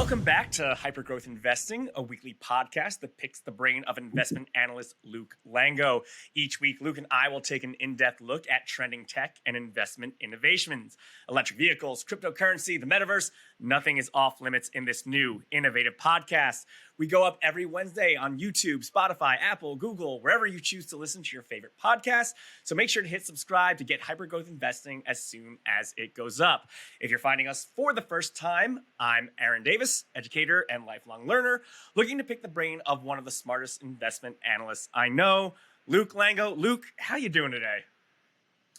Welcome back to Hypergrowth Investing, a weekly podcast that picks the brain of investment analyst Luke Lango. Each week, Luke and I will take an in-depth look at trending tech and investment innovations. Electric vehicles, cryptocurrency, the Metaverse, nothing is off limits in this new, innovative podcast. We go up every Wednesday on YouTube, Spotify, Apple, Google, wherever you choose to listen to your favorite podcast. So make sure to hit subscribe to get Hypergrowth Investing as soon as it goes up. If you're finding us for the first time, I'm Aaron Davis, educator and lifelong learner, looking to pick the brain of one of the smartest investment analysts I know, Luke Lango. Luke, how you doing today?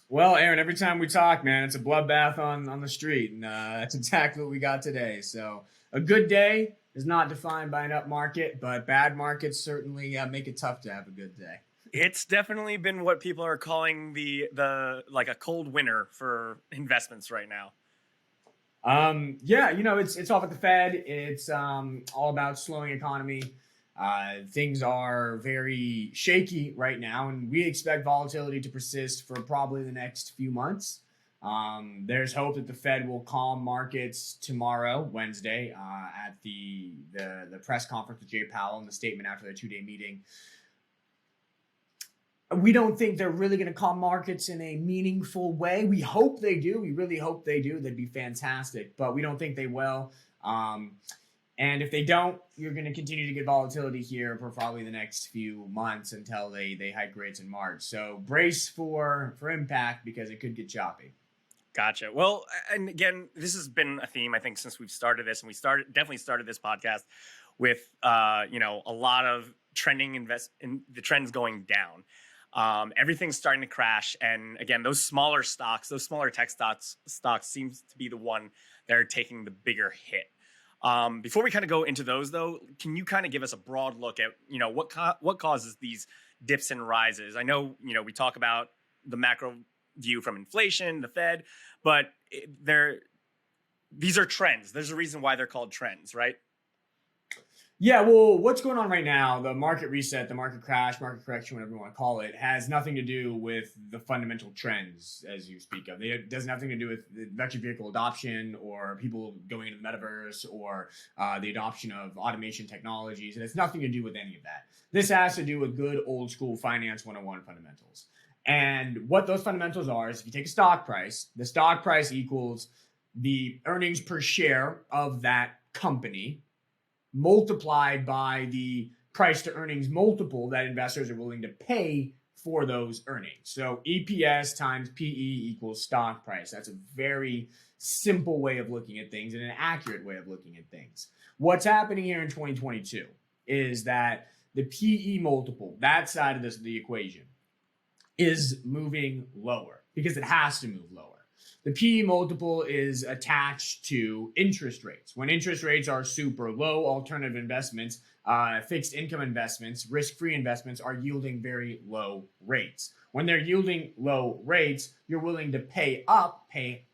Well, Aaron, every time we talk, man, it's a bloodbath on the street, and that's exactly what we got today. So a good day is not defined by an up market, but bad markets certainly make it tough to have a good day. It's definitely been what people are calling the like a cold winter for investments right now. Yeah, it's off at the Fed. It's all about slowing economy. Things are very shaky right now, and we expect volatility to persist for probably the next few months. There's hope that the Fed will calm markets tomorrow, Wednesday, at the press conference with Jay Powell and the statement after their two-day meeting. We don't think they're really going to calm markets in a meaningful way. We hope they do. We really hope they do. That'd be fantastic, but we don't think they will. And if they don't, you're going to continue to get volatility here for probably the next few months until they hike rates in March. So brace for impact because it could get choppy. Gotcha. Well, and again, this has been a theme, I think, since we've started this, and we definitely started this podcast with, a lot of the trends going down. Everything's starting to crash. And again, those smaller tech stocks seems to be the one that are taking the bigger hit. Before we kind of go into those, though, can you kind of give us a broad look at, what causes these dips and rises? I know, we talk about the macro view from inflation, the Fed, but these are trends. There's a reason why they're called trends, right? Yeah, well, what's going on right now, the market reset, the market crash, market correction, whatever you want to call it, has nothing to do with the fundamental trends as you speak of. It has nothing to do with electric vehicle adoption or people going into the Metaverse or the adoption of automation technologies. It has nothing to do with any of that. This has to do with good old school finance 101 fundamentals. And what those fundamentals are is if you take a stock price, the stock price equals the earnings per share of that company multiplied by the price to earnings multiple that investors are willing to pay for those earnings. So EPS times PE equals stock price. That's a very simple way of looking at things and an accurate way of looking at things. What's happening here in 2022 is that the PE multiple, that side of the equation, is moving lower because it has to move lower. The PE multiple is attached to interest rates. When interest rates are super low, alternative investments, fixed income investments, risk-free investments are yielding very low rates. When they're yielding low rates, you're willing to pay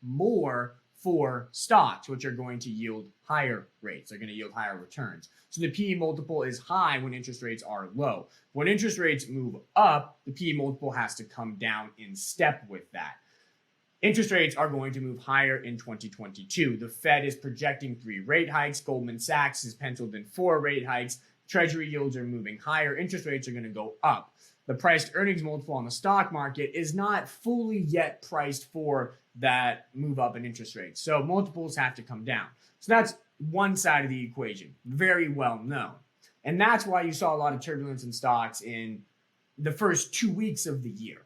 more for stocks, which are going to yield higher rates. They're going to yield higher returns. So the PE multiple is high when interest rates are low. When interest rates move up, the PE multiple has to come down in step with that. Interest rates are going to move higher in 2022. The Fed is projecting 3 rate hikes. Goldman Sachs has penciled in 4 rate hikes. Treasury yields are moving higher. Interest rates are going to go up. The price to earnings multiple on the stock market is not fully yet priced for that move up in interest rates. So multiples have to come down. So that's one side of the equation, very well known. And that's why you saw a lot of turbulence in stocks in the first 2 weeks of the year.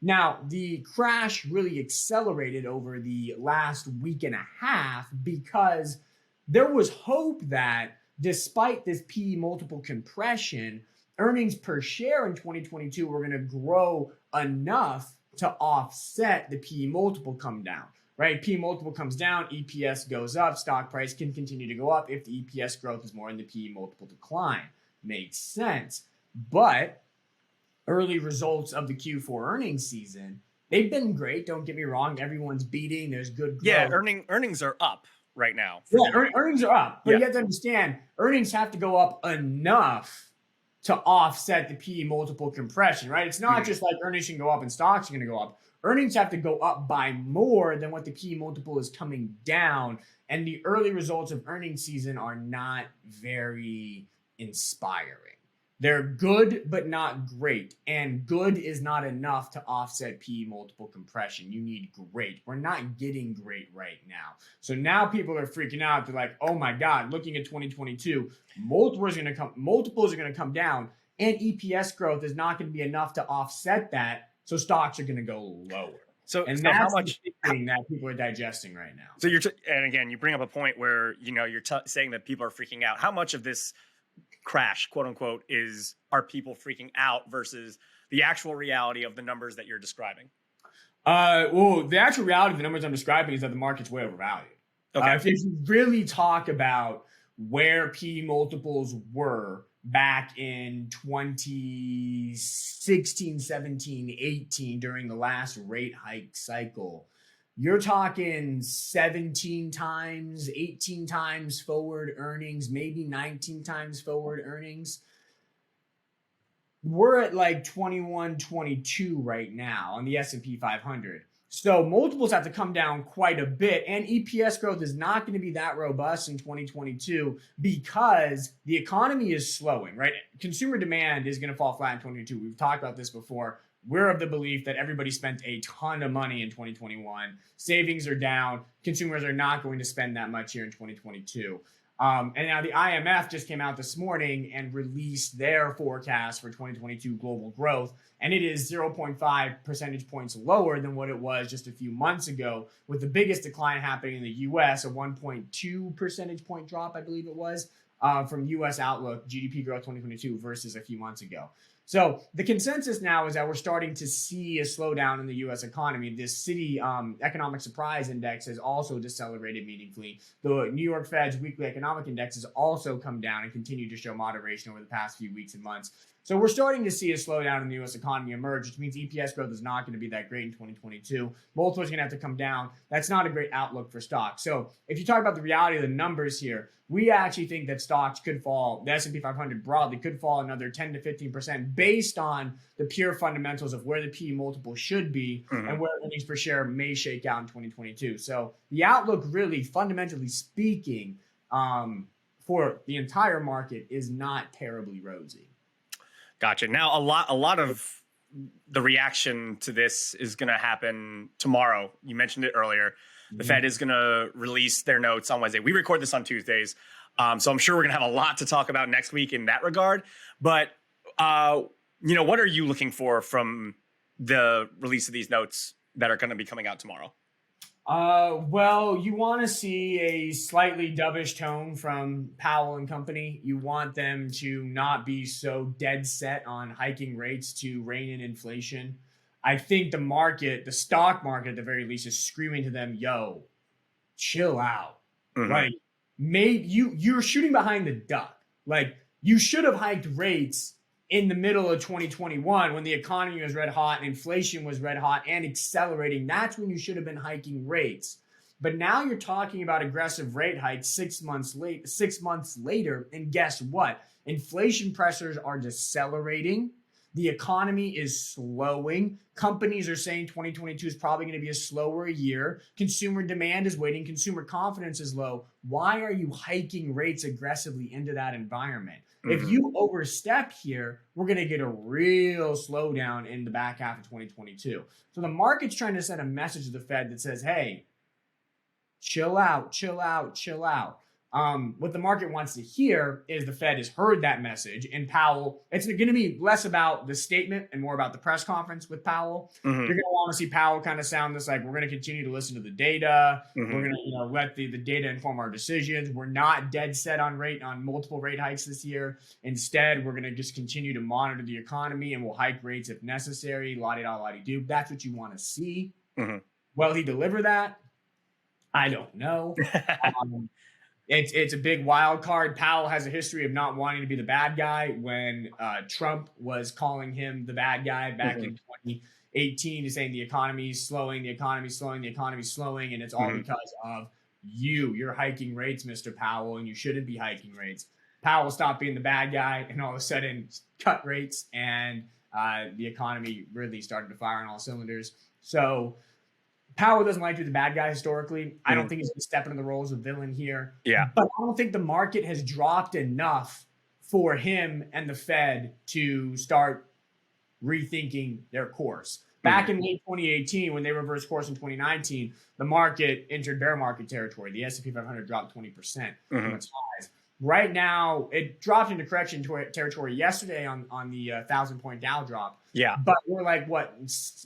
Now, the crash really accelerated over the last week and a half because there was hope that despite this PE multiple compression, earnings per share in 2022 were going to grow enough to offset the PE multiple come down, right? PE multiple comes down, EPS goes up, stock price can continue to go up if the EPS growth is more than the PE multiple decline. Makes sense. But early results of the Q4 earnings season, they've been great. Don't get me wrong. Everyone's beating. There's good growth. Yeah, earnings are up right now. Yeah, earnings are up. But you have to understand, earnings have to go up enough to offset the PE multiple compression, right? It's not just like earnings can go up and stocks are going to go up. earnings have to go up by more than what the PE multiple is coming down. And the early results of earnings season are not very inspiring. They're good, but not great. And good is not enough to offset PE multiple compression. You need great. We're not getting great right now. So now people are freaking out. They're like, oh my God, looking at 2022, multiples are going to come down, and EPS growth is not going to be enough to offset that. So stocks are going to go lower. So And so that's how much the thing that people are digesting right now. So and again, you bring up a point where you're saying that people are freaking out. How much of this crash, quote unquote, are people freaking out versus the actual reality of the numbers that you're describing? Well, the actual reality of the numbers I'm describing is that the market's way overvalued. Okay. If you really talk about where PE multiples were back in 2016, 17, 18 during the last rate hike cycle, you're talking 17 times, 18 times forward earnings, maybe 19 times forward earnings. We're at like 21, 22 right now on the S&P 500. So multiples have to come down quite a bit, and EPS growth is not going to be that robust in 2022 because the economy is slowing, right? Consumer demand is going to fall flat in 2022. We've talked about this before. We're of the belief that everybody spent a ton of money in 2021. Savings are down. Consumers are not going to spend that much here in 2022. And now the IMF just came out this morning and released their forecast for 2022 global growth, and it is 0.5 percentage points lower than what it was just a few months ago, with the biggest decline happening in the U.S., a 1.2 percentage point drop, I believe it was, from U.S. Outlook GDP growth 2022 versus a few months ago. So the consensus now is that we're starting to see a slowdown in the U.S. economy. This city economic surprise index has also decelerated meaningfully. The New York Fed's weekly economic index has also come down and continued to show moderation over the past few weeks and months. So we're starting to see a slowdown in the U.S. economy emerge, which means EPS growth is not going to be that great in 2022. Multiples are going to have to come down. That's not a great outlook for stocks. So if you talk about the reality of the numbers here, we actually think that stocks could fall, the S&P 500 broadly could fall another 10 to 15% based on the pure fundamentals of where the PE multiple should be and where earnings per share may shake out in 2022. So the outlook really, fundamentally speaking, for the entire market is not terribly rosy. Gotcha. Now, a lot of the reaction to this is going to happen tomorrow. You mentioned it earlier. The Fed is going to release their notes on Wednesday. We record this on Tuesdays, so I'm sure we're going to have a lot to talk about next week in that regard. But what are you looking for from the release of these notes that are going to be coming out tomorrow? Well, you want to see a slightly dovish tone from Powell and company. You want them to not be so dead set on hiking rates to rein in inflation. I think the stock market at the very least, is screaming to them, yo, chill out. Like, you're shooting behind the duck. Like, you should have hiked rates in the middle of 2021 when the economy was red hot and inflation was red hot and accelerating. That's when you should have been hiking rates. But now you're talking about aggressive rate hikes 6 months later. And guess what? Inflation pressures are decelerating. The economy is slowing. Companies are saying 2022 is probably going to be a slower year. Consumer demand is waiting. Consumer confidence is low. Why are you hiking rates aggressively into that environment? If you overstep here, we're going to get a real slowdown in the back half of 2022. So the market's trying to send a message to the Fed that says, hey, chill out, chill out, chill out. What the market wants to hear is the Fed has heard that message, and Powell, it's going to be less about the statement and more about the press conference with Powell. You're going to want to see Powell kind of sound this like, we're going to continue to listen to the data. We're going to let the data inform our decisions. We're not dead set on multiple rate hikes this year. Instead, we're going to just continue to monitor the economy and we'll hike rates if necessary. La-di-da-la-di-do. That's what you want to see. Will he deliver that? I don't know. It's a big wild card. Powell has a history of not wanting to be the bad guy. When Trump was calling him the bad guy back in 2018, he's saying the economy's slowing, the economy's slowing, the economy's slowing, and it's all because of you. You're hiking rates, Mr. Powell, and you shouldn't be hiking rates. Powell stopped being the bad guy and all of a sudden cut rates, and the economy really started to fire on all cylinders. So Powell doesn't like to be the bad guy historically. I don't Mhm. think he's going to step into the roles of villain here. Yeah. But I don't think the market has dropped enough for him and the Fed to start rethinking their course. Back in late 2018, when they reversed course in 2019, the market entered bear market territory. The S&P 500 dropped 20% from its highs. Right now, it dropped into correction territory yesterday on the 1,000-point Dow drop. Yeah. But we're like, what,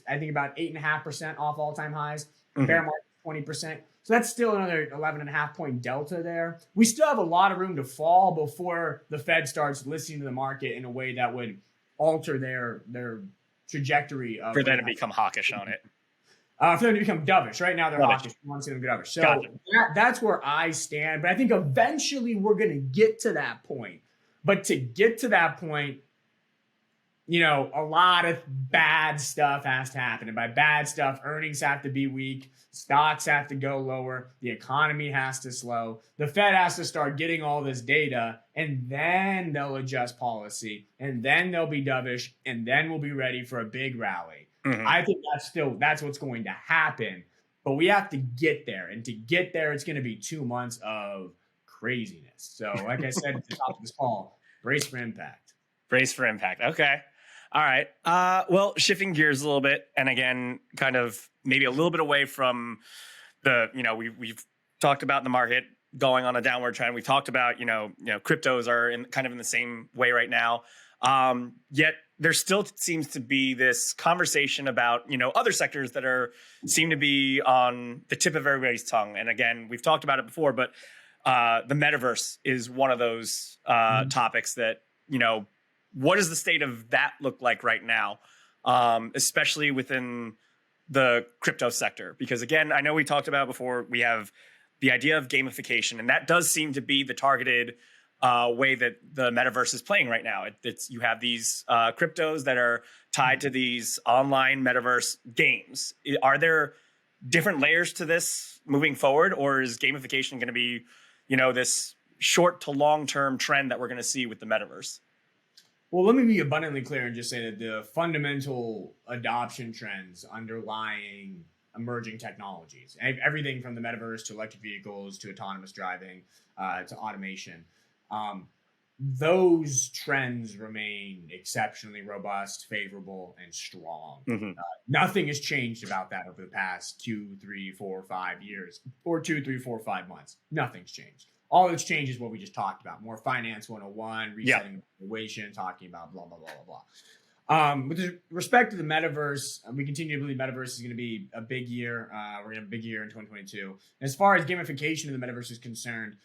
I think about 8.5% off all-time highs. Bear market 20%. So that's still another 11.5-point delta there. We still have a lot of room to fall before the Fed starts listening to the market in a way that would alter their trajectory of For them to become hawkish on it. For them to become dovish. Right now, they're Dovish. hawkish. We want to see them get dovish. So Gotcha. that's where I stand. But I think eventually we're going to get to that point. But to get to that point, you know, a lot of bad stuff has to happen. And by bad stuff, earnings have to be weak. Stocks have to go lower. The economy has to slow. The Fed has to start getting all this data, and then they'll adjust policy, and then they'll be dovish, and then we'll be ready for a big rally. I think that's what's going to happen. But we have to get there. And to get there, it's going to be 2 months of craziness. So like I said at the top of this call, brace for impact. Brace for impact. Okay. All right. Well, shifting gears a little bit, and again, kind of maybe a little bit away from the, you know, we've talked about the market going on a downward trend. We've talked about, you know, cryptos are in the same way right now. Yet there still seems to be this conversation about, you know, other sectors that seem to be on the tip of everybody's tongue. And again, we've talked about it before, but the Metaverse is one of those topics that, you know, what does the state of that look like right now, especially within the crypto sector? Because again, I know we talked about before, we have the idea of gamification, and that does seem to be the targeted way that the Metaverse is playing right now. You have these cryptos that are tied to these online Metaverse games. Are there different layers to this moving forward, or is gamification going to be, you know, this short to long-term trend that we're going to see with the Metaverse? Well, let me be abundantly clear and just say that the fundamental adoption trends underlying emerging technologies, everything from the Metaverse to electric vehicles to autonomous driving to automation, those trends remain exceptionally robust, favorable, and strong. Nothing has changed about that over the past 2, 3, 4, 5 years, or 2, 3, 4, 5 months. Nothing's changed. All that's changed is what we just talked about. More finance 101, resetting valuation, talking about blah, blah, blah, blah, blah. With respect to the Metaverse, we continue to believe Metaverse is going to be a big year. We're going to have a big year in 2022. As far as gamification of the Metaverse is concerned,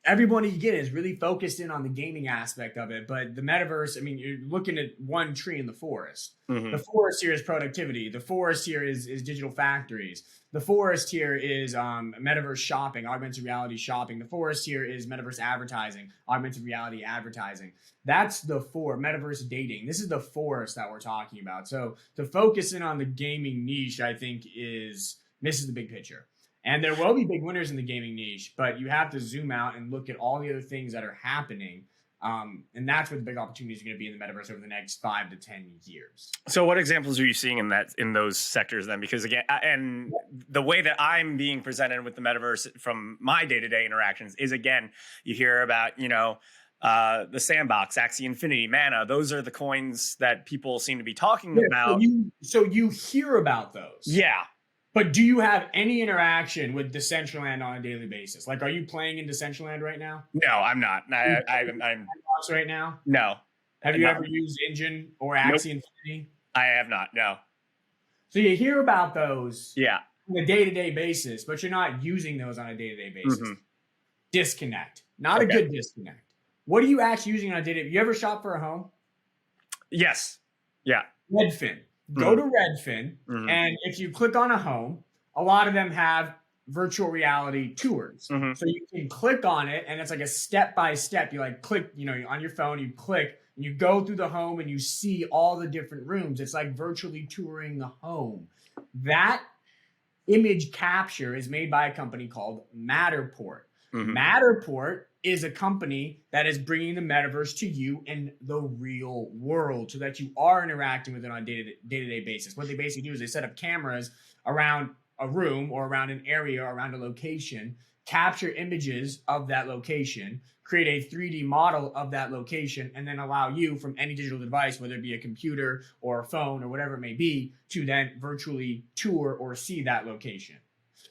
everybody, again, is really focused in on the gaming aspect of it. But the Metaverse, I mean, you're looking at one tree in the forest. The forest here is productivity. The forest here is digital factories. The forest here is Metaverse shopping, augmented reality shopping. The forest here is Metaverse advertising, augmented reality advertising. That's the Metaverse dating. This is the forest that we're talking about. So to focus in on the gaming niche, I think misses the big picture. And there will be big winners in the gaming niche, but you have to zoom out and look at all the other things that are happening. And that's where the big opportunities are going to be in the Metaverse over the next 5 to 10 years. So what examples are you seeing in those sectors then? Because again, and the way that I'm being presented with the Metaverse from my day-to-day interactions is, again, you hear about, you know, the Sandbox, Axie Infinity, Mana. Those are the coins that people seem to be talking about. So you hear about those. Yeah. But do you have any interaction with Decentraland on a daily basis? Like, are you playing in Decentraland right now? No, I'm not. I'm right now. No. Have you ever used Engine or Axie Infinity? I have not. No. So you hear about those, on a day-to-day basis, but you're not using those on a day-to-day basis. Disconnect, not a good disconnect. What are you actually using on a day-to-day? You ever shop for a home? Yes. Yeah. Redfin. Go to Redfin, and if you click on a home, a lot of them have virtual reality tours. So you can click on it, and it's like a step-by-step. You like click, you know, on your phone, you click, and you go through the home, and you see all the different rooms. It's like virtually touring the home. That image capture is made by a company called Matterport. Matterport is a company that is bringing the metaverse to you in the real world so that you are interacting with it on a day-to-day basis. What they basically do is they set up cameras around a room or around an area or around a location, capture images of that location, create a 3D model of that location, and then allow you from any digital device, whether it be a computer or a phone or whatever it may be, to then virtually tour or see that location.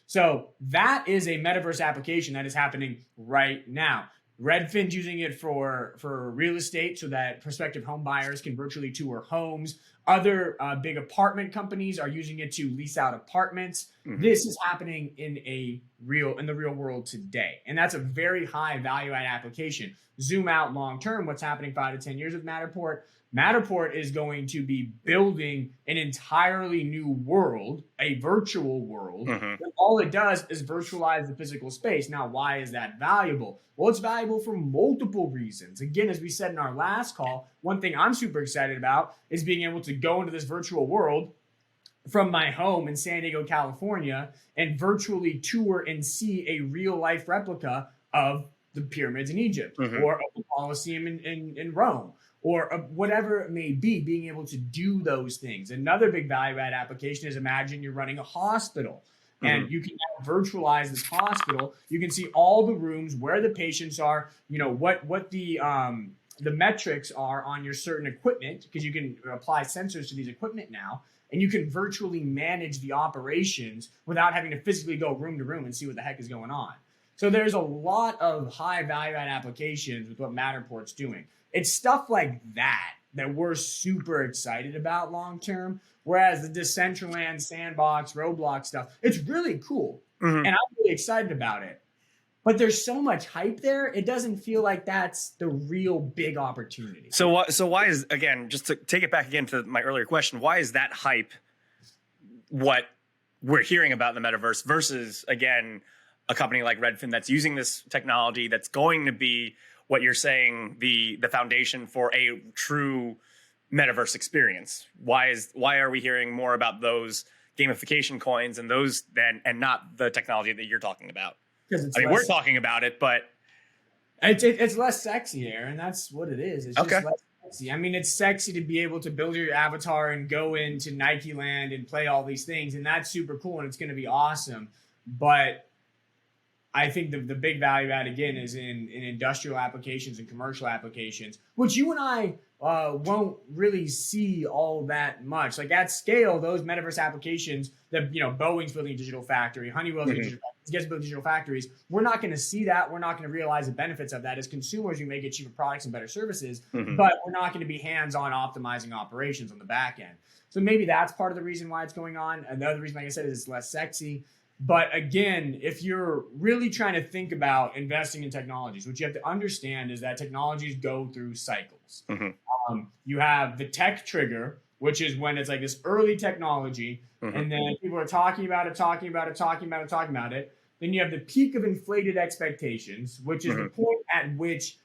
So that is a metaverse application that is happening right now. Redfin's using it for real estate so that prospective home buyers can virtually tour homes. Other big apartment companies are using it to lease out apartments. Mm-hmm. This is happening in the real world today. And that's a very high value add application. Zoom out long term, what's happening 5 to 10 years with Matterport? Matterport is going to be building an entirely new world, a virtual world. Mm-hmm. And all it does is virtualize the physical space. Now, why is that valuable? Well, it's valuable for multiple reasons. Again, as we said in our last call, one thing I'm super excited about is being able to go into this virtual world from my home in San Diego, California, and virtually tour and see a real life replica of the pyramids in Egypt, mm-hmm. or of the Colosseum in Rome, or whatever it may be, being able to do those things. Another big value add application is, imagine you're running a hospital, mm-hmm. and you can now virtualize this hospital. You can see all the rooms, where the patients are, what the metrics are on your certain equipment, because you can apply sensors to these equipment now, and you can virtually manage the operations without having to physically go room to room and see what the heck is going on. So there's a lot of high value add applications with what Matterport's doing. It's stuff like that we're super excited about long term. Whereas the Decentraland, Sandbox, Roblox stuff, it's really cool. Mm-hmm. And I'm really excited about it. But there's so much hype there, it doesn't feel like that's the real big opportunity. So why is, again, just to take it back again to my earlier question, why is that hype what we're hearing about in the metaverse versus, again, a company like Redfin that's using this technology that's going to be what you're saying, the foundation for a true metaverse experience? Why are we hearing more about those gamification coins and those and not the technology that you're talking about? We're talking about it, but it's less sexy, Aaron. That's what it is. It's just less sexy. I mean, it's sexy to be able to build your avatar and go into Nike Land and play all these things, and that's super cool, and it's going to be awesome. But I think the big value add, again, is in industrial applications and commercial applications, which you and I won't really see all that much. Like at scale, those metaverse applications that, Boeing's building a digital factory, Honeywell's building digital factories, gets built digital factories. We're not going to see that. We're not going to realize the benefits of that. As consumers, we may get cheaper products and better services, mm-hmm. but we're not going to be hands-on optimizing operations on the back end. So maybe that's part of the reason why it's going on. Another reason, like I said, is it's less sexy. But again, if you're really trying to think about investing in technologies, what you have to understand is that technologies go through cycles. Mm-hmm. You have the tech trigger, which is when it's like this early technology, mm-hmm. and then people are talking about it. Then you have the peak of inflated expectations, which is mm-hmm. the point at which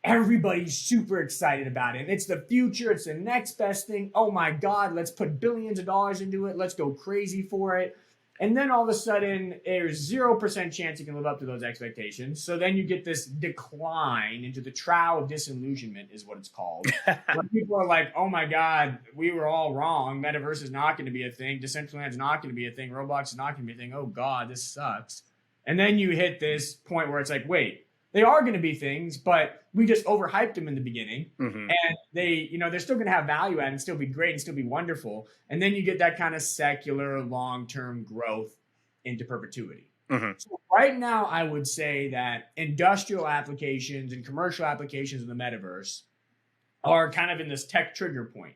everybody's super excited about it. And it's the future. It's the next best thing. Oh my God, let's put billions of dollars into it. Let's go crazy for it. And then all of a sudden, there's 0% chance you can live up to those expectations. So then you get this decline into the trough of disillusionment, is what it's called. When people are like, oh my God, we were all wrong. Metaverse is not going to be a thing. Decentraland is not going to be a thing. Roblox is not going to be a thing. Oh God, this sucks. And then you hit this point where it's like, wait, they are going to be things, but we just overhyped them in the beginning. Mm-hmm. And they're still going to have value add and still be great and still be wonderful. And then you get that kind of secular long-term growth into perpetuity. Mm-hmm. So right now, I would say that industrial applications and commercial applications in the metaverse are kind of in this tech trigger point.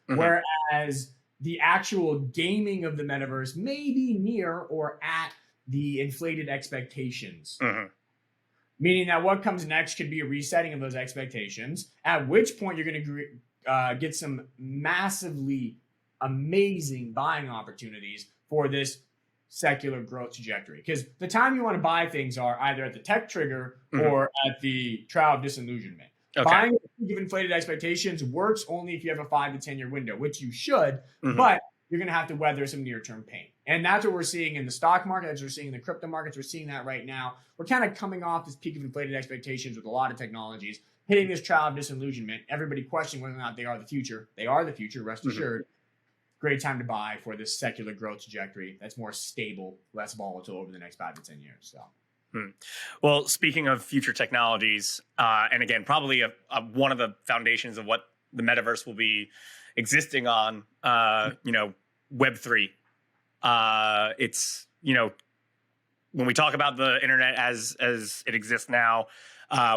Mm-hmm. Whereas the actual gaming of the metaverse may be near or at the inflated expectations. Mm-hmm. Meaning that what comes next could be a resetting of those expectations, at which point you're going to get some massively amazing buying opportunities for this secular growth trajectory. Because the time you want to buy things are either at the tech trigger mm-hmm. or at the trial of disillusionment. Okay. Buying with inflated expectations works only if you have a 5 to 10 year window, which you should, mm-hmm. but you're going to have to weather some near-term pain. And that's what we're seeing in the stock market. That's what we're seeing in the crypto markets. We're seeing that right now. We're kind of coming off this peak of inflated expectations with a lot of technologies, hitting this trial of disillusionment. Everybody questioning whether or not they are the future. They are the future, rest assured. Great time to buy for this secular growth trajectory that's more stable, less volatile over the next 5 to 10 years. So. Well, speaking of future technologies, and again, probably one of the foundations of what the metaverse will be existing on, Web3. It's, when we talk about the internet as it exists now,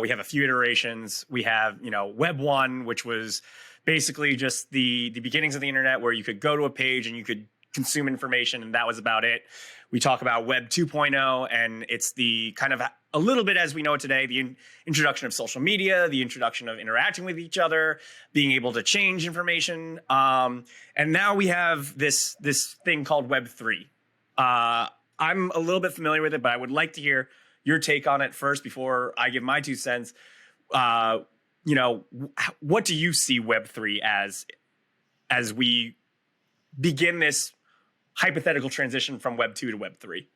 we have a few iterations. We have, Web 1, which was basically just the beginnings of the internet, where you could go to a page and you could consume information, and that was about it. We talk about Web 2.0, and it's the kind of a little bit as we know it today, the introduction of social media, the introduction of interacting with each other, being able to change information. And now we have this thing called Web 3. I'm a little bit familiar with it, but I would like to hear your take on it first before I give my 2 cents. What do you see Web 3 as we begin this hypothetical transition from Web 2 to Web 3?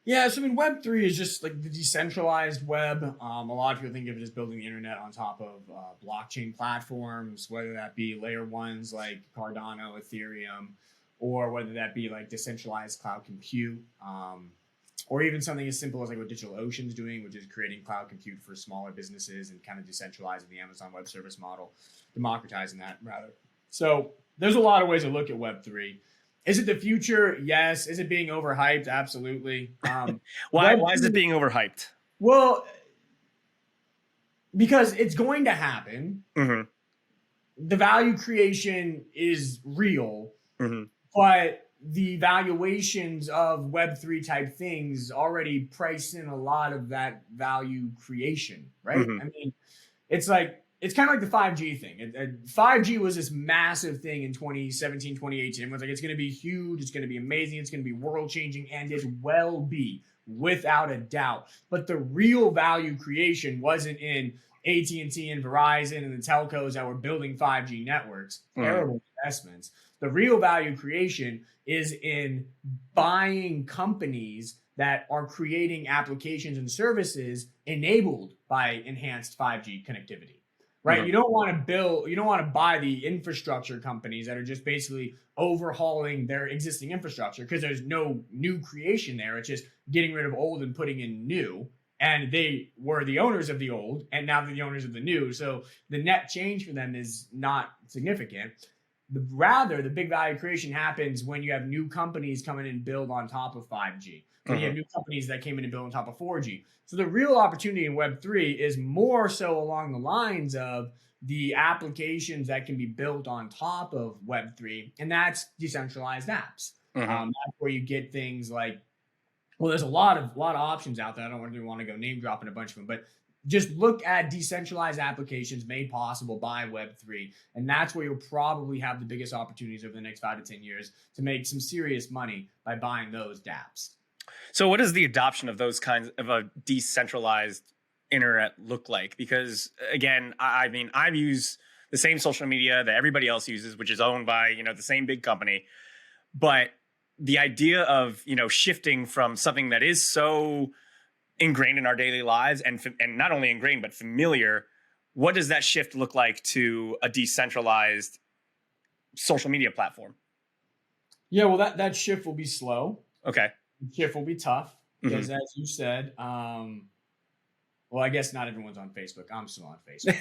Yeah, so Web 3 is just like the decentralized web. A lot of people think of it as building the internet on top of blockchain platforms, whether that be layer ones like Cardano, Ethereum, or whether that be like decentralized cloud compute, or even something as simple as like what DigitalOcean's doing, which is creating cloud compute for smaller businesses and kind of decentralizing the Amazon Web Service model, democratizing that rather. So there's a lot of ways to look at Web 3. Is it the future? Yes. Is it being overhyped? Absolutely. Why is it being overhyped? Well, because it's going to happen. Mm-hmm. The value creation is real, but the valuations of Web3 type things already price in a lot of that value creation, right? It's kind of like the 5G thing. 5G was this massive thing in 2017, 2018. It was like, it's going to be huge. It's going to be amazing. It's going to be world changing, and it will be without a doubt. But the real value creation wasn't in AT&T and Verizon and the telcos that were building 5G networks. Terrible investments. The real value creation is in buying companies that are creating applications and services enabled by enhanced 5G connectivity. Right. You don't want to buy the infrastructure companies that are just basically overhauling their existing infrastructure, because there's no new creation there. It's just getting rid of old and putting in new. And they were the owners of the old, and now they're the owners of the new. So the net change for them is not significant. Rather, the big value creation happens when you have new companies come in and build on top of 5G. When you have new companies that came in and build on top of 4G. So the real opportunity in Web3 is more so along the lines of the applications that can be built on top of Web3, and that's decentralized apps. That's where you get things like, well, there's a lot of options out there. I don't really want to go name dropping a bunch of them, but just look at decentralized applications made possible by Web3, and that's where you'll probably have the biggest opportunities over the next 5 to 10 years to make some serious money by buying those dApps. So what does the adoption of those kinds of a decentralized internet look like? Because again, I use the same social media that everybody else uses, which is owned by, the same big company. But the idea of, shifting from something that is so ingrained in our daily lives and not only ingrained, but familiar, what does that shift look like to a decentralized social media platform? Yeah, well, that shift will be slow. Okay. Shift will be tough because, as you said, well, I guess not everyone's on Facebook. I'm still on Facebook.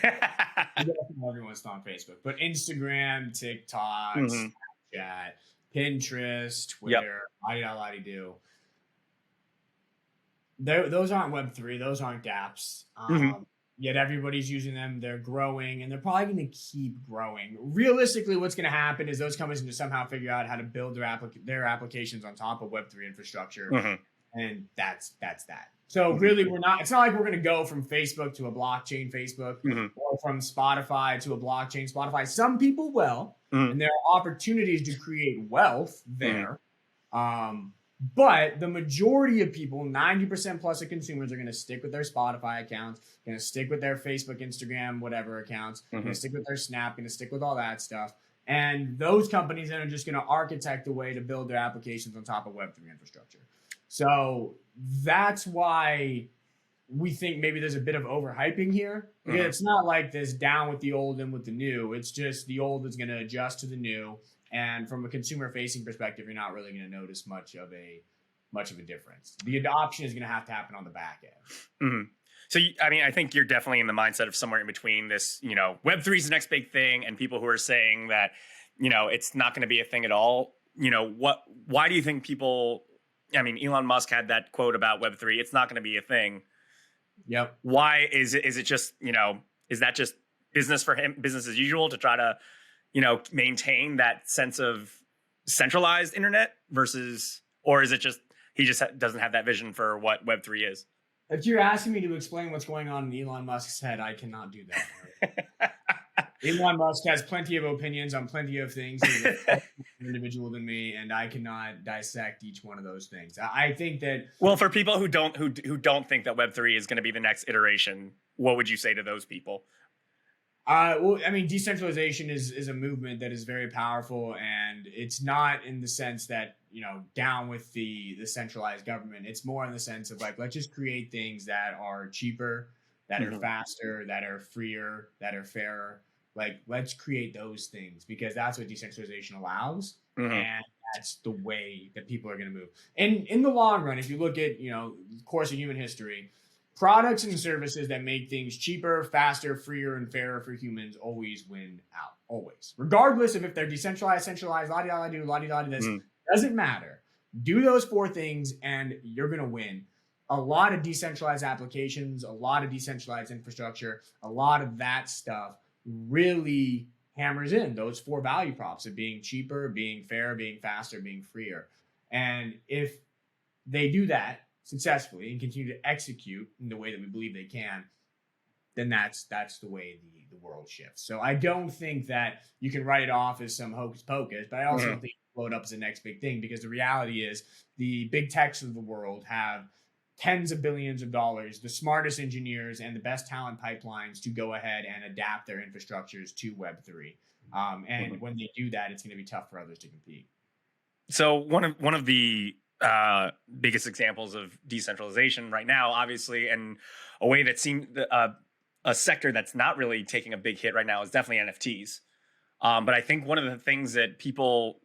Everyone's still on Facebook, but Instagram, TikTok, Snapchat, Pinterest, Twitter, do. Those aren't Web3. Those aren't dApps. Yet everybody's using them. They're growing, and they're probably going to keep growing. Realistically, what's going to happen is those companies need to somehow figure out how to build their applications on top of Web3 infrastructure, and that's that. So really, it's not like we're going to go from Facebook to a blockchain Facebook or from Spotify to a blockchain Spotify. Some people will, and there are opportunities to create wealth there. But the majority of people, 90% plus of consumers, are going to stick with their Spotify accounts, going to stick with their Facebook, Instagram, whatever accounts, going to stick with their Snap, going to stick with all that stuff. And those companies then are just going to architect a way to build their applications on top of Web3 infrastructure. So that's why we think maybe there's a bit of overhyping here. Because it's not like this down with the old and with the new. It's just the old is going to adjust to the new. And from a consumer facing perspective, you're not really going to notice much of a difference. The adoption is going to happen on the back end. Mm-hmm. So, I mean, I think you're definitely in the mindset of somewhere in between this, Web3 is the next big thing, and people who are saying that, it's not going to be a thing at all. Why do you think people, Elon Musk had that quote about Web3, it's not going to be a thing. Yep. Why is it just, is that just business for him, business as usual to try to, maintain that sense of centralized internet versus, or is it just, he just doesn't have that vision for what Web3 is? If you're asking me to explain what's going on in Elon Musk's head, I cannot do that. Elon Musk has plenty of opinions on plenty of things. He's an individual than me, and I cannot dissect each one of those things. I think that, well, for people who don't think that Web3 is going to be the next iteration, what would you say to those people? Decentralization is a movement that is very powerful, and it's not in the sense that, down with the centralized government. It's more in the sense of like, let's just create things that are cheaper, that are faster, that are freer, that are fairer. Like, let's create those things because that's what decentralization allows. And that's the way that people are going to move. And in the long run, if you look at, the course of human history, products and services that make things cheaper, faster, freer, and fairer for humans always win out. Always. Regardless of if they're decentralized, centralized, la-di-da-di-do, la-di-da-di, this doesn't matter. Do those four things and you're going to win. A lot of decentralized applications, a lot of decentralized infrastructure, a lot of that stuff really hammers in those four value props of being cheaper, being fair, being faster, being freer. And if they do that successfully and continue to execute in the way that we believe they can, then that's the way the world shifts. So I don't think that you can write it off as some hocus pocus, but I also don't think blow it up as the next big thing, because the reality is the big techs of the world have tens of billions of dollars, the smartest engineers, and the best talent pipelines to go ahead and adapt their infrastructures to Web3. And when they do that, it's going to be tough for others to compete. So one of the biggest examples of decentralization right now, obviously, and a way that seems a sector that's not really taking a big hit right now is definitely NFTs. But I think one of the things that people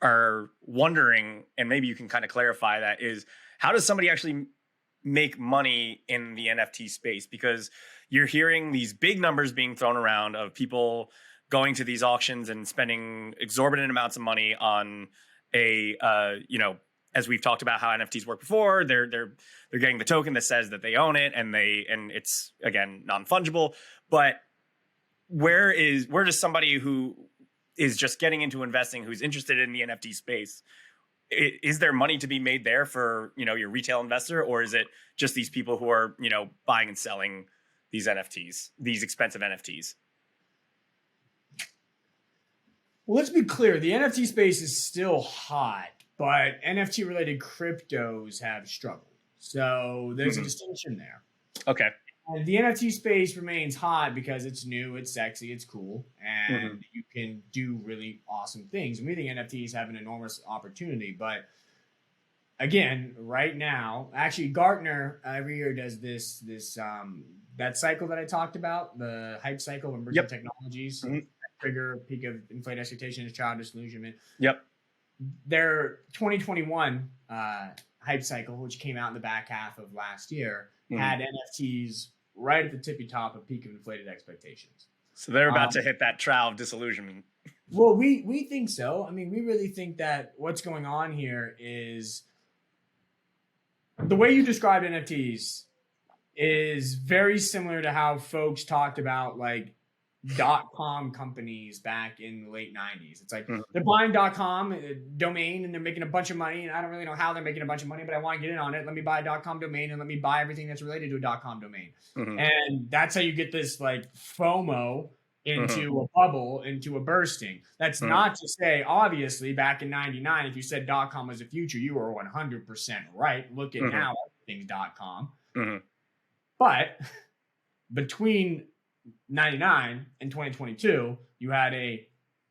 are wondering, and maybe you can kind of clarify that, is how does somebody actually make money in the NFT space? Because you're hearing these big numbers being thrown around of people going to these auctions and spending exorbitant amounts of money on as we've talked about how NFTs work before, they're getting the token that says that they own it, and it's, again, non-fungible. But where does somebody who is just getting into investing, who's interested in the NFT space, is there money to be made there for, your retail investor, or is it just these people who are, buying and selling these NFTs, these expensive NFTs? Well, let's be clear. The NFT space is still hot, but NFT related cryptos have struggled. So there's a distinction there. Okay. And the NFT space remains hot because it's new, it's sexy, it's cool, and you can do really awesome things. And we think NFTs have an enormous opportunity. But again, right now, actually, Gartner every year does this that cycle that I talked about, the hype cycle of emerging technologies, trigger, peak of inflated expectations, child disillusionment. Yep. Their 2021 hype cycle, which came out in the back half of last year, had NFTs right at the tippy top of peak of inflated expectations. So they're about to hit that trial of disillusionment. Well, we think so. I mean, we really think that what's going on here is the way you described NFTs is very similar to how folks talked about like .com companies back in the late 90s. It's like they're buying .com domain and they're making a bunch of money, and I don't really know how they're making a bunch of money, but I want to get in on it. Let me buy a .com domain and let me buy everything that's related to a .com domain. And that's how you get this like FOMO into a bubble, into a bursting. That's not to say, obviously, back in 99, if you said .com was the future, you were 100% right. Look at now, everything's .com. But between 99 and 2022, you had a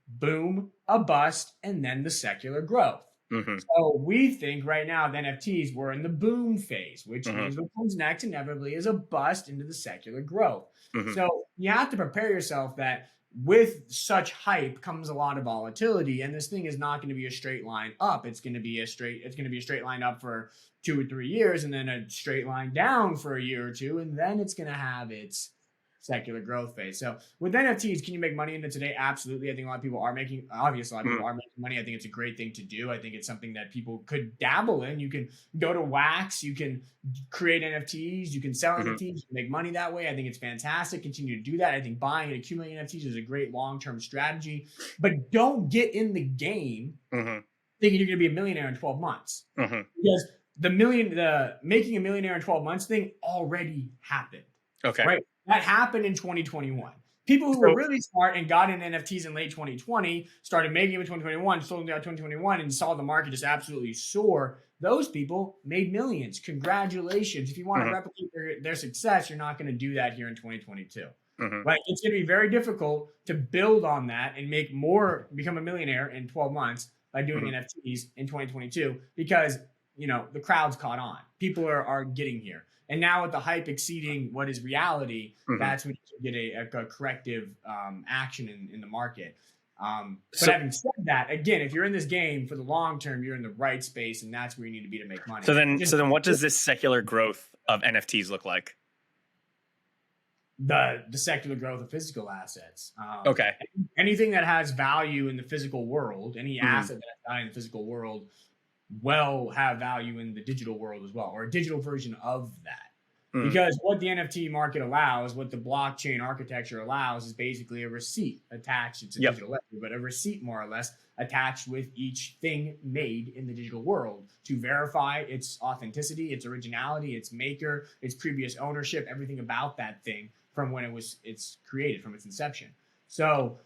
boom, a bust, and then the secular growth. Mm-hmm. So we think right now the NFTs we're in the boom phase, which Mm-hmm. means what comes next inevitably is a bust into the secular growth. Mm-hmm. So you have to prepare yourself that with such hype comes a lot of volatility, and this thing is not going to be a straight line up. It's going to be a straight line up for 2 or 3 years, and then a straight line down for a year or two, and then it's going to have its secular growth phase. So with NFTs, can you make money in it today? Absolutely. I think a lot of people are making, obviously, a lot of people are making money. I think it's a great thing to do. I think it's something that people could dabble in. You can go to Wax, you can create NFTs, you can sell NFTs, you can make money that way. I think it's fantastic. Continue to do that. I think buying and accumulating NFTs is a great long-term strategy, but don't get in the game thinking you're going to be a millionaire in 12 months because the making a millionaire in 12 months thing already happened. Okay. Right. That happened in 2021. People who were really smart and got in NFTs in late 2020, started making them in 2021, sold them out 2021, and saw the market just absolutely soar. Those people made millions. Congratulations. If you want to replicate their success, you're not going to do that here in 2022. Like, it's going to be very difficult to build on that and become a millionaire in 12 months by doing NFTs in 2022 because, the crowd's caught on. People are getting here. And now with the hype exceeding what is reality, that's when you get a corrective action in the market. But having said that, again, if you're in this game for the long term, you're in the right space, and that's where you need to be to make money. So then what does this secular growth of NFTs look like? The secular growth of physical assets. Okay. Anything that has value in the physical world, any asset that has value in the physical world will have value in the digital world as well, or a digital version of that. Because what the NFT market allows, what the blockchain architecture allows, is basically a receipt attached. It's a digital ledger, but a receipt more or less attached with each thing made in the digital world to verify its authenticity, its originality, its maker, its previous ownership, everything about that thing from when it's created, from its inception. So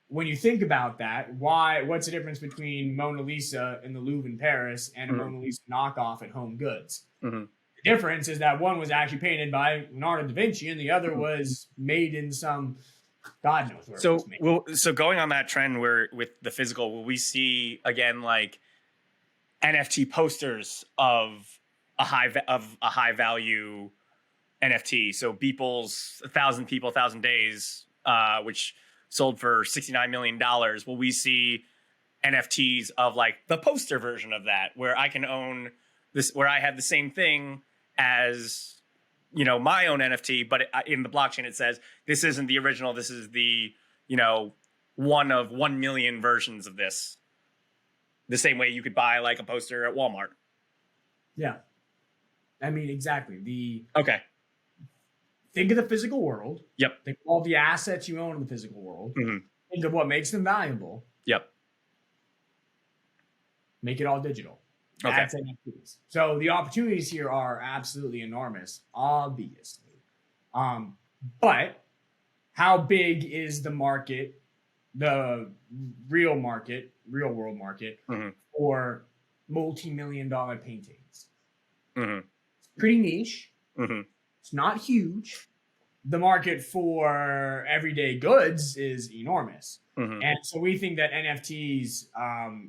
when you think about that, what's the difference between Mona Lisa in the Louvre in Paris and a Mona Lisa knockoff at Home Goods? The difference is that one was actually painted by Leonardo da Vinci and the other was made in some, God knows where it was made. So going on that trend where with the physical, will we see again like NFT posters of a high value NFT? So Beeple's 1,000 People, 1,000 Days, which sold for $69 million. Will we see NFTs of like the poster version of that, where I can own this, where I have the same thing as, my own NFT, but in the blockchain, it says this isn't the original. This is the, one of 1 million versions of this. The same way you could buy like a poster at Walmart. Yeah. I mean, exactly. Okay. Think of the physical world. Yep. Think of all the assets you own in the physical world. Think of what makes them valuable. Yep. Make it all digital. Okay. That's NFTs. So the opportunities here are absolutely enormous, obviously. But how big is the market, the real world market for multi-million-dollar paintings? It's pretty niche. It's not huge. The market for everyday goods is enormous. And so we think that NFTs,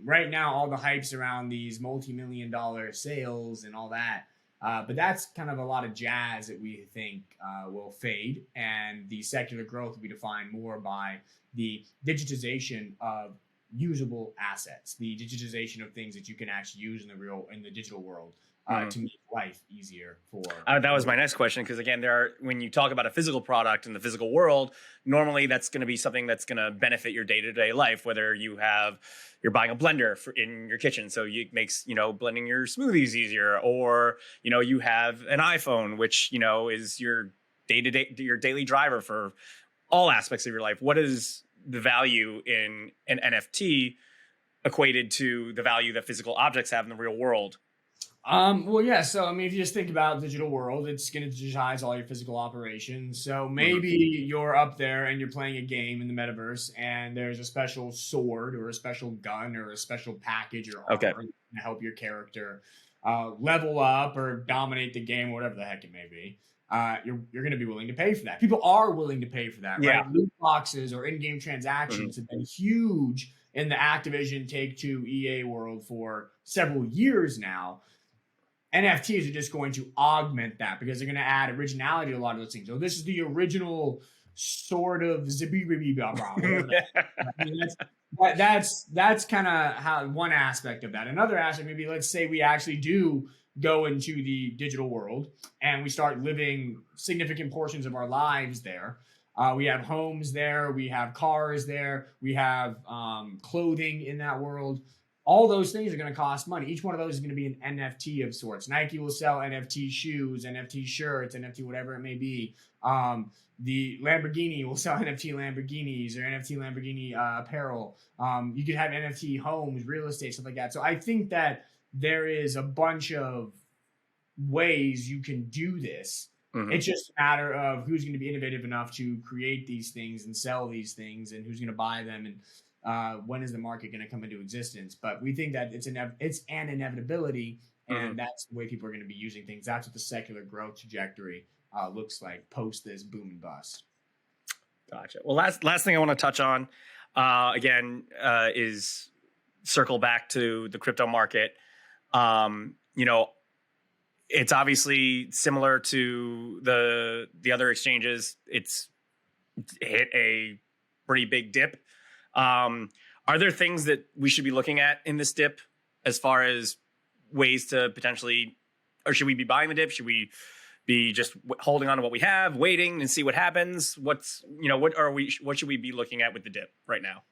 right now, all the hype's around these multi-million-dollar sales and all that. But that's kind of a lot of jazz that we think will fade. And the secular growth will be defined more by the digitization of usable assets, the digitization of things that you can actually use in the digital world. To make life easier for. That was my next question, because again, when you talk about a physical product in the physical world, normally that's going to be something that's going to benefit your day-to-day life. Whether you're buying a blender in your kitchen, so it makes blending your smoothies easier, or you have an iPhone, which is your day-to-day, your daily driver for all aspects of your life. What is the value in an NFT equated to the value that physical objects have in the real world? Well, yeah. So, I mean, if you just think about the digital world, it's going to digitize all your physical operations. So maybe you're up there and you're playing a game in the metaverse and there's a special sword or a special gun or a special package or armor to help your character level up or dominate the game, whatever the heck it may be. you're going to be willing to pay for that. People are willing to pay for that, Yeah. right? Loot boxes or in-game transactions have been huge in the Activision, Take-Two, EA world for several years now. NFTs are just going to augment that because they're going to add originality to a lot of those things. So this is the original sort of that's kind of how one aspect of that. Another aspect, maybe let's say we actually do go into the digital world and we start living significant portions of our lives there. We have homes there, we have cars there, we have clothing in that world. All those things are going to cost money. Each one of those is going to be an NFT of sorts. Nike will sell NFT shoes, NFT shirts, NFT whatever it may be. The Lamborghini will sell NFT Lamborghinis or NFT Lamborghini apparel. You could have NFT homes, real estate, stuff like that. So I think that there is a bunch of ways you can do this. It's just a matter of who's going to be innovative enough to create these things and sell these things, and who's going to buy them, and when is the market going to come into existence. But we think that it's an inevitability, and that's the way people are going to be using things. That's what the secular growth trajectory looks like post this boom and bust. Gotcha. Well, last thing I want to touch on is circle back to the crypto market. It's obviously similar to the other exchanges. It's hit a pretty big dip. Are there things that we should be looking at in this dip as far as ways to potentially, or should we be buying the dip? Should we be just holding on to what we have, waiting and see what happens? What should we be looking at with the dip right now?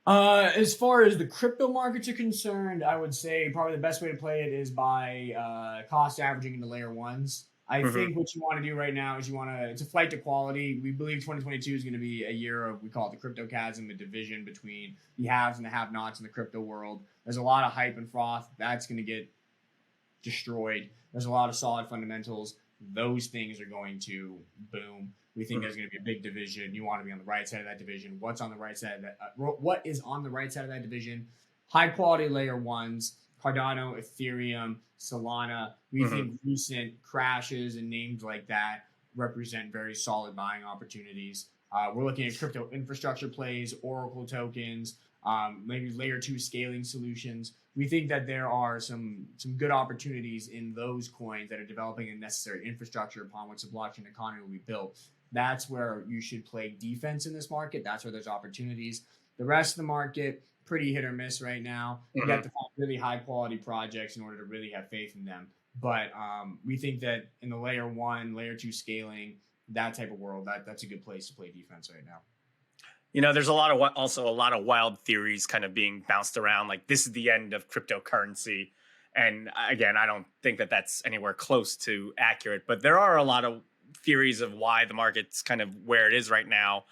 As far as the crypto markets are concerned, I would say probably the best way to play it is by cost averaging into layer ones. I think what you want to do right now is it's a flight to quality. We believe 2022 is going to be a year of, we call it the crypto chasm, a division between the haves and the have-nots in the crypto world. There's a lot of hype and froth. That's going to get destroyed. There's a lot of solid fundamentals. Those things are going to boom. We think there's going to be a big division. You want to be on the right side of that division. What's on the right side of that? What is on the right side of that division? High quality layer ones, Cardano, Ethereum, Solana. We think recent crashes and names like that represent very solid buying opportunities. We're looking at crypto infrastructure plays, Oracle tokens, maybe layer 2 scaling solutions. We think that there are some good opportunities in those coins that are developing the necessary infrastructure upon which the blockchain economy will be built. That's where you should play defense in this market. That's where there's opportunities. The rest of the market, pretty hit or miss right now. You have to find really high quality projects in order to really have faith in them. But we think that in the layer 1, layer 2 scaling, that type of world, that's a good place to play defense right now. There's a lot of wild theories kind of being bounced around. Like, this is the end of cryptocurrency. And again, I don't think that that's anywhere close to accurate, but there are a lot of theories of why the market's kind of where it is right now.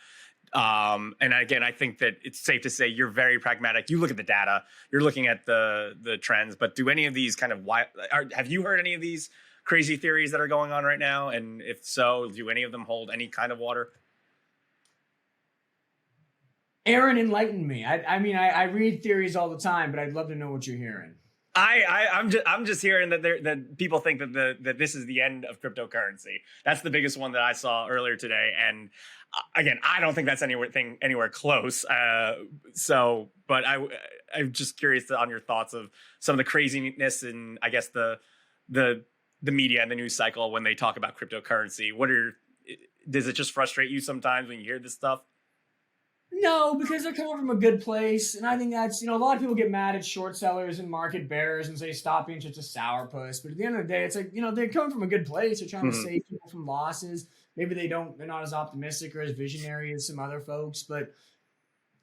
And again, I think that it's safe to say you're very pragmatic. You look at the data, you're looking at the trends, but do any of these kind of have you heard any of these crazy theories that are going on right now? And if so, do any of them hold any kind of water? Aaron, enlighten me. I read theories all the time, but I'd love to know what you're hearing. I'm just hearing that people think that this is the end of cryptocurrency. That's the biggest one that I saw earlier today, and again, I don't think that's anywhere close. But I'm just curious on your thoughts of some of the craziness and I guess the media and the news cycle when they talk about cryptocurrency. Does it just frustrate you sometimes when you hear this stuff? No, because they're coming from a good place. And I think that's, a lot of people get mad at short sellers and market bears and say, stop being such a sourpuss. But at the end of the day, it's like, they're coming from a good place. They're trying to save people from losses. Maybe they're not as optimistic or as visionary as some other folks, but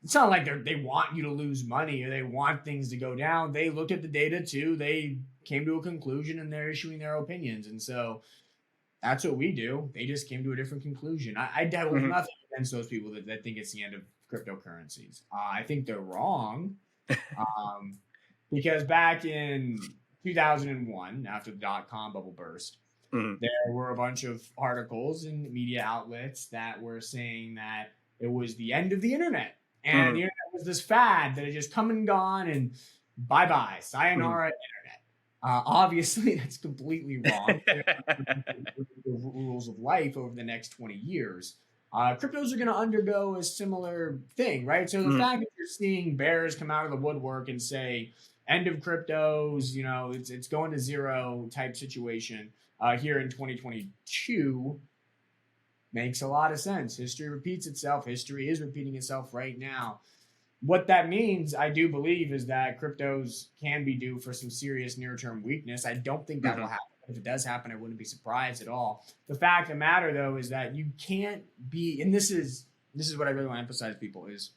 it's not like they want you to lose money or they want things to go down. They looked at the data too. They came to a conclusion and they're issuing their opinions. And so that's what we do. They just came to a different conclusion. I have nothing against those people that think it's the end of cryptocurrencies. I think they're wrong because back in 2001, after the dot-com bubble burst, there were a bunch of articles and media outlets that were saying that it was the end of the internet. And the internet was this fad that had just come and gone and bye-bye, sayonara internet. Obviously, that's completely wrong. The rules of life over the next 20 years. Cryptos are going to undergo a similar thing, right? So the fact that you're seeing bears come out of the woodwork and say, end of cryptos, it's going to zero type situation here in 2022 makes a lot of sense. History repeats itself. History is repeating itself right now. What that means, I do believe, is that cryptos can be due for some serious near-term weakness. I don't think that will happen. If it does happen, I wouldn't be surprised at all. The fact of the matter, though, is that you can't be, and this is what I really want to emphasize to people, is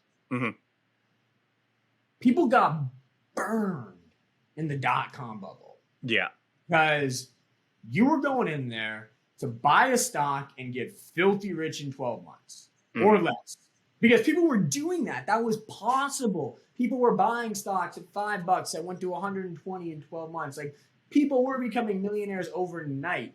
people got burned in the dot-com bubble. Yeah. Because you were going in there to buy a stock and get filthy rich in 12 months or less. Because people were doing that. That was possible. People were buying stocks at $5 that went to 120 in 12 months. Like, people were becoming millionaires overnight.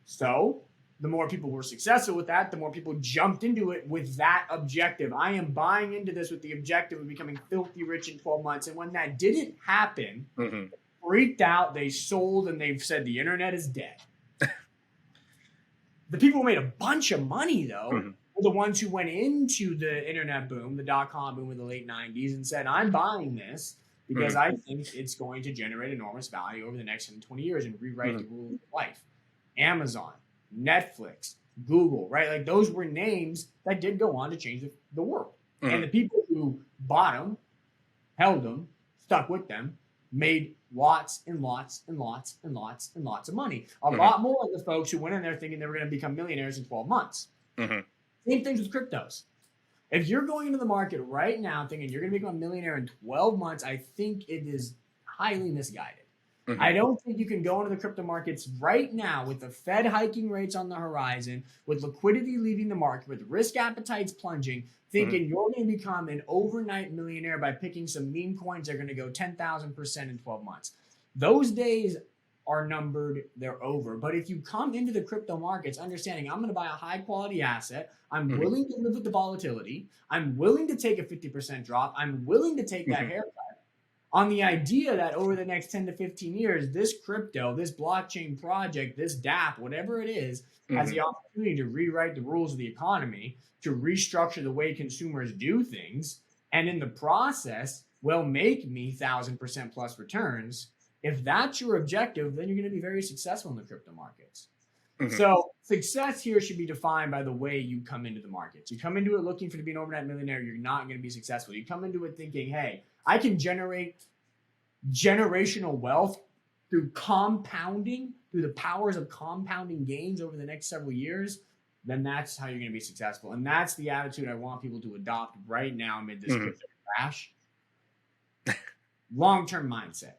So the more people were successful with that, the more people jumped into it with that objective. I am buying into this with the objective of becoming filthy rich in 12 months. And when that didn't happen, they freaked out, they sold, and they've said the internet is dead. The people who made a bunch of money, though, were the ones who went into the internet boom, the dot-com boom in the late 90s, and said, I'm buying this because I think it's going to generate enormous value over the next 20 years and rewrite the rules of life. Amazon, Netflix, Google, right? Like, those were names that did go on to change the world. And the people who bought them, held them, stuck with them, made lots and lots and lots and lots and lots of money. A lot more of the folks who went in there thinking they were going to become millionaires in 12 months. Same things with cryptos. If you're going into the market right now thinking you're going to become a millionaire in 12 months, I think it is highly misguided. I don't think you can go into the crypto markets right now with the Fed hiking rates on the horizon, with liquidity leaving the market, with risk appetites plunging, thinking you're going to become an overnight millionaire by picking some meme coins that are going to go 10,000% in 12 months. Those days are numbered, they're over. But if you come into the crypto markets understanding I'm going to buy a high quality asset, I'm willing to live with the volatility, I'm willing to take a 50% drop, I'm willing to take that haircut, on the idea that over the next 10 to 15 years, this crypto, this blockchain project, this DApp, whatever it is, has the opportunity to rewrite the rules of the economy, to restructure the way consumers do things, and in the process will make me 1,000% plus returns. If that's your objective, then you're going to be very successful in the crypto markets. So success here should be defined by the way you come into the markets. You come into it looking to be an overnight millionaire, you're not going to be successful. You come into it thinking, hey, I can generate generational wealth through compounding, through the powers of compounding gains over the next several years, then that's how you're going to be successful. And that's the attitude I want people to adopt right now amid this crypto crash. Long-term mindset.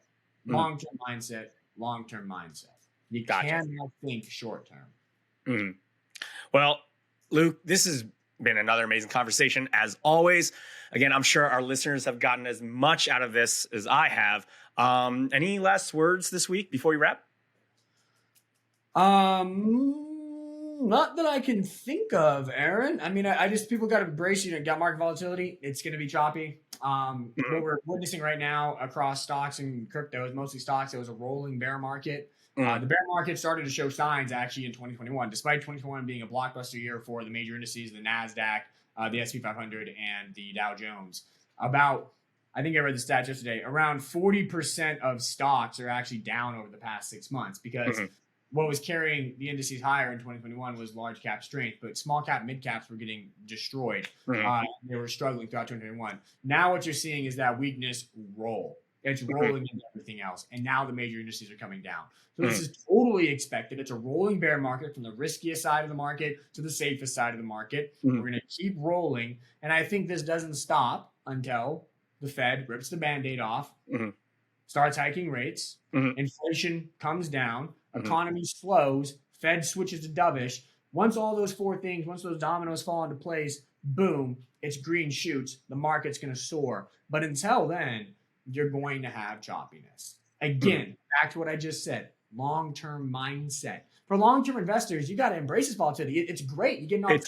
Long-term mindset. Long-term mindset. You cannot think short-term. Well, Luke, this has been another amazing conversation as always. Again, I'm sure our listeners have gotten as much out of this as I have. Any last words this week before we wrap? Not that I can think of, Aaron. I mean, I just, people got to embrace, got market volatility. It's going to be choppy. What we're witnessing right now across stocks and cryptos, mostly stocks, it was a rolling bear market. The bear market started to show signs actually in 2021, despite 2021 being a blockbuster year for the major indices, the NASDAQ, the S&P 500, and the Dow Jones. I think I read the stats yesterday, around 40% of stocks are actually down over the past 6 months because what was carrying the indices higher in 2021 was large cap strength, but small cap, mid caps were getting destroyed. They were struggling throughout 2021. Now what you're seeing is that weakness roll. It's rolling into everything else. And now the major indices are coming down. So this is totally expected. It's a rolling bear market from the riskiest side of the market to the safest side of the market. We're going to keep rolling. And I think this doesn't stop until the Fed rips the Band-Aid off, starts hiking rates, inflation comes down, economy slows, Fed switches to dovish. Once all those four things, once those dominoes fall into place, boom, it's green shoots. The market's going to soar. But until then, you're going to have choppiness. Again, back to what I just said, long-term mindset. For long-term investors, you got to embrace this volatility. It's great. You're getting off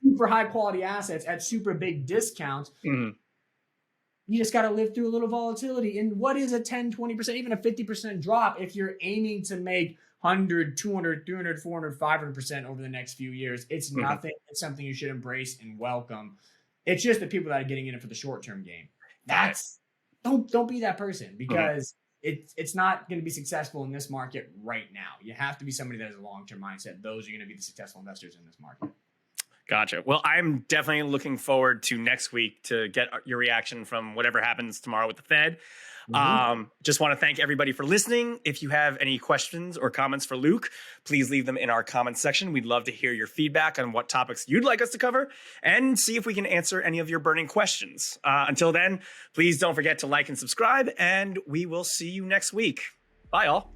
super high quality assets at super big discounts. you just got to live through a little volatility. And what is a 10, 20%, even a 50% drop if you're aiming to make 100, 200, 300, 400, 500% over the next few years? It's nothing. It's something you should embrace and welcome. It's just the people that are getting in it for the short-term game. Don't be that person, because it's not going to be successful in this market right now. You have to be somebody that has a long-term mindset. Those are going to be the successful investors in this market. Gotcha. Well, I'm definitely looking forward to next week to get your reaction from whatever happens tomorrow with the Fed. Just want to thank everybody for listening. If you have any questions or comments for Luke, please leave them in our comments section. We'd love to hear your feedback on what topics you'd like us to cover and see if we can answer any of your burning questions. Until then, please don't forget to like and subscribe, and we will see you next week. Bye, all.